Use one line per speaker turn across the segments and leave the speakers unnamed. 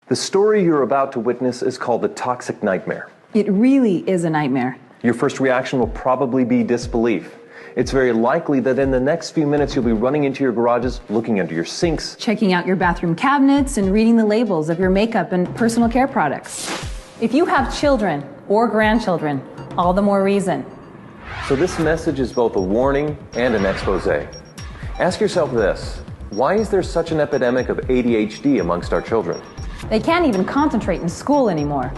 The story you're about to witness is called the toxic nightmare.
It really is a nightmare.
Your first reaction will probably be disbelief. It's very likely that in the next few minutes you'll be running into your garages, looking under your sinks,
Checking out your bathroom cabinets and reading the labels of your makeup and personal care products. If you have children or grandchildren, all the more reason.
So this message is both a warning and an expose. Ask yourself this: why is there such an epidemic of ADHD amongst our children?
They can't even concentrate in school anymore.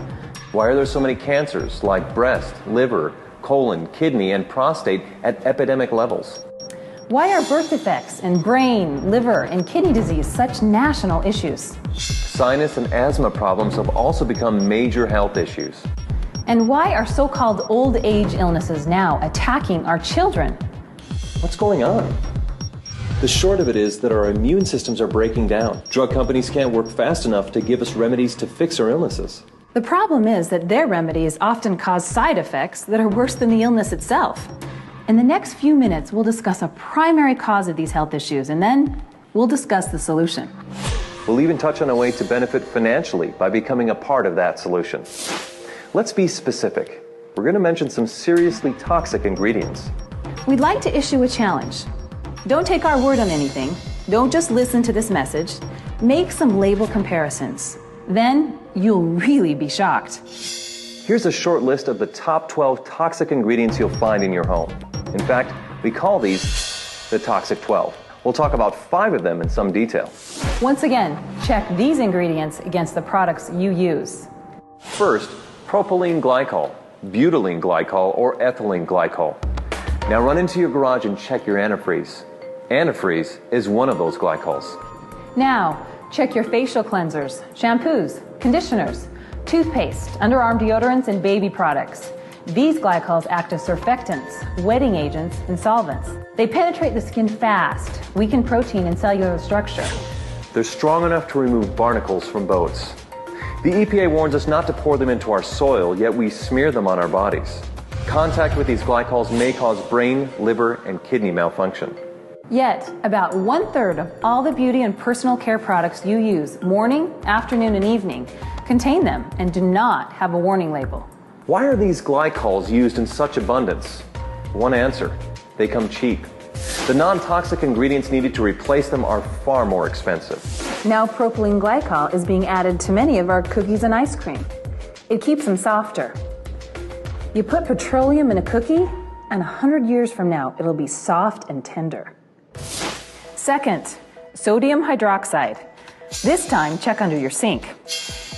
Why are there so many cancers like breast, liver, colon, kidney, and prostate at epidemic levels?
Why are birth defects and brain, liver, and kidney disease such national issues?
Sinus and asthma problems have also become major health issues.
And why are so-called old age illnesses now attacking our children?
What's going on? The short of it is that our immune systems are breaking down. Drug companies can't work fast enough to give us remedies to fix our illnesses.
The problem is that their remedies often cause side effects that are worse than the illness itself. In the next few minutes, we'll discuss a primary cause of these health issues, and then we'll discuss the solution.
We'll even touch on a way to benefit financially by becoming a part of that solution. Let's be specific. We're going to mention some seriously toxic ingredients.
We'd like to issue a challenge. Don't take our word on anything. Don't just listen to this message. Make some label comparisons. Then you'll really be shocked.
Here's a short list of the top 12 toxic ingredients you'll find in your home. In fact, we call these the Toxic 12. We'll talk about 5 of them in some detail.
Once again, check these ingredients against the products you use.
First, propylene glycol, butylene glycol, or ethylene glycol. Now run into your garage and check your antifreeze. Antifreeze is one of those glycols.
Now, check your facial cleansers, shampoos, conditioners, toothpaste, underarm deodorants, and baby products. These glycols act as surfactants, wetting agents, and solvents. They penetrate the skin fast, weaken protein and cellular structure.
They're strong enough to remove barnacles from boats. The EPA warns us not to pour them into our soil, yet we smear them on our bodies. Contact with these glycols may cause brain, liver, and kidney malfunction.
Yet, about 1/3 of all the beauty and personal care products you use morning, afternoon, and evening contain them and do not have a warning label.
Why are these glycols used in such abundance? One answer: they come cheap. The non-toxic ingredients needed to replace them are far more expensive.
Now propylene glycol is being added to many of our cookies and ice cream. It keeps them softer. You put petroleum in a cookie, and 100 years from now, it'll be soft and tender. Second, sodium hydroxide. This time, check under your sink.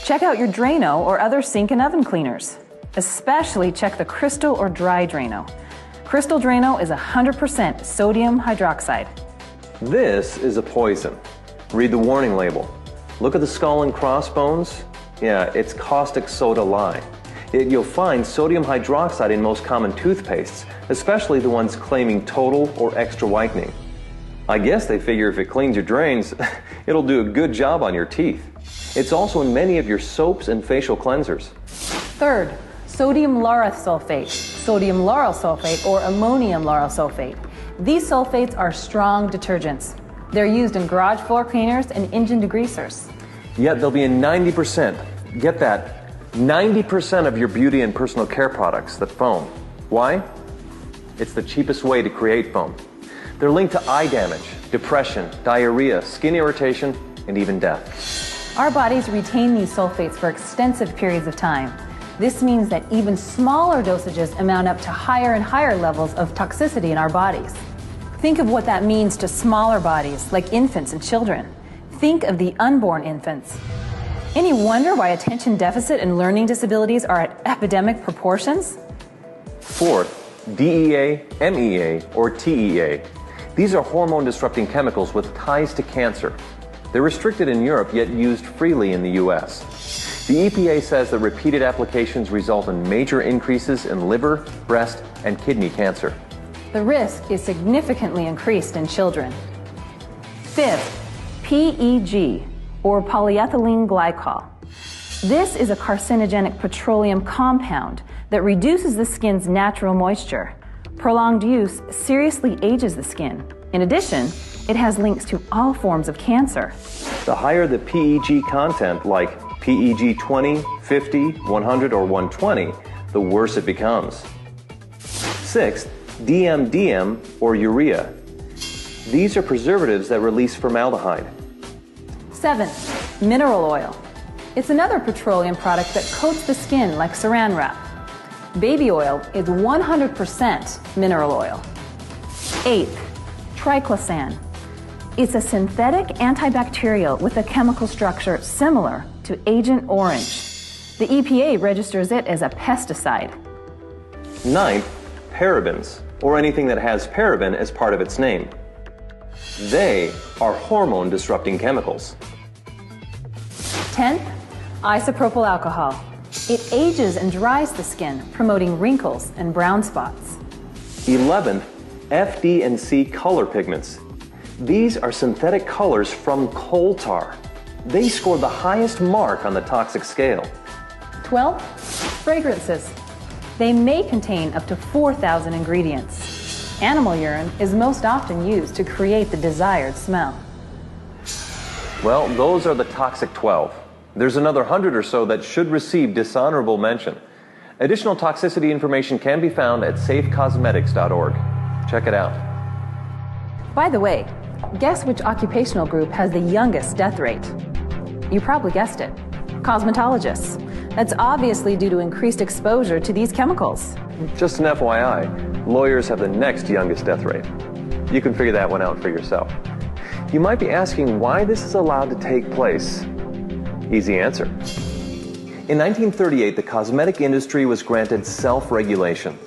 Check out your Drano or other sink and oven cleaners. Especially check the crystal or dry Drano. Crystal Drano is 100% sodium hydroxide.
This is a poison. Read the warning label. Look at the skull and crossbones. Yeah, it's caustic soda lye. You'll find sodium hydroxide in most common toothpastes, especially the ones claiming total or extra whitening. I guess they figure if it cleans your drains, it'll do a good job on your teeth. It's also in many of your soaps and facial cleansers.
Third, sodium lauryl sulfate, sodium lauryl sulfate, or ammonium lauryl sulfate. These sulfates are strong detergents. They're used in garage floor cleaners and engine degreasers.
Yet they'll be in 90%, get that, 90% of your beauty and personal care products that foam. Why? It's the cheapest way to create foam. They're linked to eye damage, depression, diarrhea, skin irritation, and even death.
Our bodies retain these sulfates for extensive periods of time. This means that even smaller dosages amount up to higher and higher levels of toxicity in our bodies. Think of what that means to smaller bodies, like infants and children. Think of the unborn infants. Any wonder why attention deficit and learning disabilities are at epidemic proportions?
Fourth, DEA, MEA, or TEA. These are hormone-disrupting chemicals with ties to cancer. They're restricted in Europe, yet used freely in the US. The EPA says that repeated applications result in major increases in liver, breast, and kidney cancer.
The risk is significantly increased in children. Fifth, PEG, or polyethylene glycol. This is a carcinogenic petroleum compound that reduces the skin's natural moisture. Prolonged use seriously ages the skin. In addition, it has links to all forms of cancer.
The higher the PEG content, like PEG 20, 50, 100, or 120, the worse it becomes. Sixth, DMDM or urea. These are preservatives that release formaldehyde.
7. Mineral oil. It's another petroleum product that coats the skin like saran wrap. Baby oil is 100% mineral oil. 8. Triclosan. It's a synthetic antibacterial with a chemical structure similar to Agent Orange. The EPA registers it as a pesticide.
9. Parabens, or anything that has paraben as part of its name. They are hormone-disrupting chemicals.
10th, isopropyl alcohol. It ages and dries the skin, promoting wrinkles and brown spots.
11th, FD and C color pigments. These are synthetic colors from coal tar. They score the highest mark on the toxic scale.
12th, fragrances. They may contain up to 4,000 ingredients. Animal urine is most often used to create the desired smell.
Well, those are the toxic 12. There's another 100 or so that should receive dishonorable mention. Additional toxicity information can be found at safecosmetics.org. Check it out.
By the way, guess which occupational group has the youngest death rate? You probably guessed it. Cosmetologists. That's obviously due to increased exposure to these chemicals.
Just an FYI, lawyers have the next youngest death rate. You can figure that one out for yourself. You might be asking why this is allowed to take place. Easy answer. In 1938, the cosmetic industry was granted self-regulation.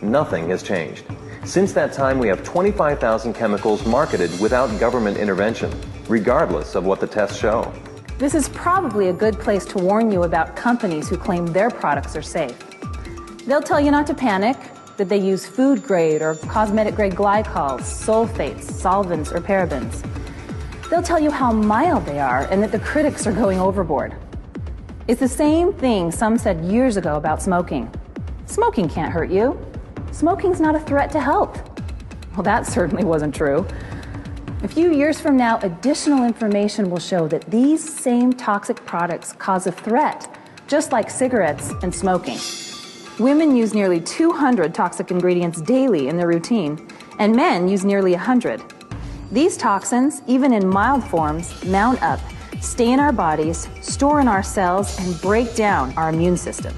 Nothing has changed. Since that time, we have 25,000 chemicals marketed without government intervention, regardless of what the tests show.
This is probably a good place to warn you about companies who claim their products are safe. They'll tell you not to panic, that they use food-grade or cosmetic-grade glycols, sulfates, solvents, or parabens. They'll tell you how mild they are and that the critics are going overboard. It's the same thing some said years ago about smoking. Smoking can't hurt you. Smoking's not a threat to health. Well, that certainly wasn't true. A few years from now, additional information will show that these same toxic products cause a threat, just like cigarettes and smoking. Women use nearly 200 toxic ingredients daily in their routine, and men use nearly 100. These toxins, even in mild forms, mount up, stay in our bodies, store in our cells, and break down our immune system.